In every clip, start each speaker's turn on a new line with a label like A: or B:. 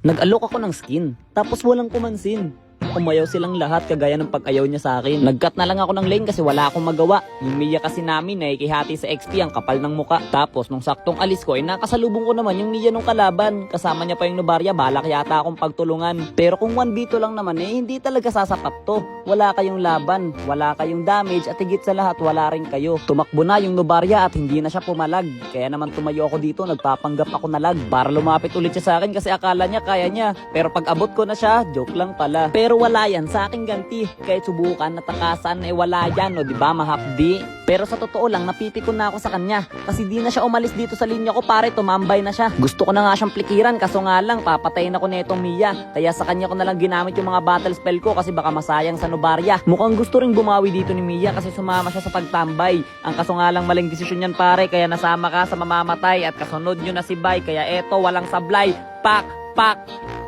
A: Nag-alok ako ng skin, tapos walang kumansin. Umayaw silang lahat kagaya ng pag-ayaw niya sa akin. Nag-cut na lang ako ng lane kasi wala akong magawa. Yung Mia kasi namin ay kihati sa XP ang kapal ng muka. Tapos nung saktong alis ko ay nakasalubong ko naman yung Mia nung kalaban. Kasama niya pa yung Novaria, balak yata akong pagtulungan. Pero kung 1v2 lang naman eh hindi talaga sasapat to. Wala kayong laban, wala kayong damage at higit sa lahat wala rin kayo. Tumakbo na yung Novaria at hindi na siya pumalag. Kaya naman tumayo ako dito, nagpapanggap ako na lag para lumapit ulit siya sa akin kasi akala niya kaya niya. Pero pag abot ko na siya, joke lang pala. Pero wala yan sa aking ganti. Kahit subukan na takasan eh wala yan, o diba mahapdi. Pero sa totoo lang napipikon na ako sa kanya kasi di na siya umalis dito sa linya ko, pare, tumambay na siya. Gusto ko na nga siyang plikiran kaso nga lang papatayin ako netong Mia. Kaya sa kanya ko na lang ginamit yung mga battle spell ko kasi baka masayang sa Novaria. Mukhang gusto ring bumawi dito ni Mia kasi sumama siya sa pagtambay. Ang kaso nga lang maling desisyon yan, pare, kaya nasama ka sa mamamatay at kasunod nyo na si Bai. Kaya eto, walang sablay. Pak!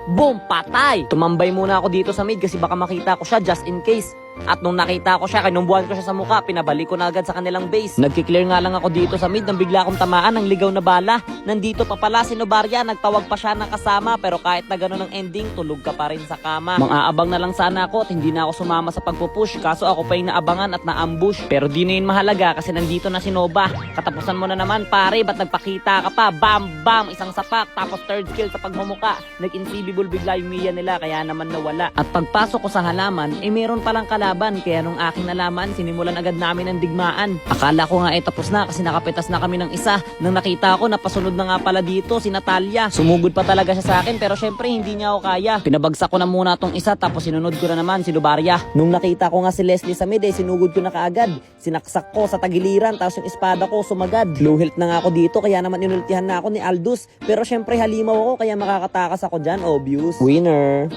A: Boom! Patay! Tumambay muna ako dito sa mid kasi baka makita ko siya just in case. At nung nakita ko siya, kinumbuhan ko siya sa mukha, pinabalik ko na agad sa kanilang base. Nagki-clear nga lang ako dito sa mid nang bigla akong tamaan ng ligaw na bala. Nandito pa pala si Novaria, nagtawag pa siya ng kasama pero kahit na gano'n ang ending, tulog ka pa rin sa kama. Mang-aabang na lang sana ako at hindi na ako sumama sa pagpupush kaso ako pa yung naabangan at na-ambush. Pero di na yun mahalaga kasi nandito na si Nova. Katapusan mo na naman, pare, ba't nagpakita ka pa? Bam! Bam! Isang sapak tapos third kill sa pagmumuka. Nag-invisible bigla yung Mia nila kaya naman nawala. At pagpasok ko sa halaman, meron palang kalaban kaya nung aking nalaman, sinimulan agad namin ang digmaan. Akala ko nga tapos na kasi nakapitas na kami ng isa. Nang nakita ko, napasunod na nga pala dito si Natalia. Sumugod pa talaga siya sa akin pero syempre hindi niya ako kaya. Pinabagsak ko na muna tong isa tapos sinunod ko na naman si Novaria. Nung nakita ko nga si Leslie sa mid sinugod ko na kaagad. Sinaksak ko sa tagiliran tapos yung espada ko sumagad. Blue health na nga ako dito kaya naman inultihan na ako ni Aldous. Pero syempre halimaw ako kaya makakatakas ako dyan, obvious. Winner!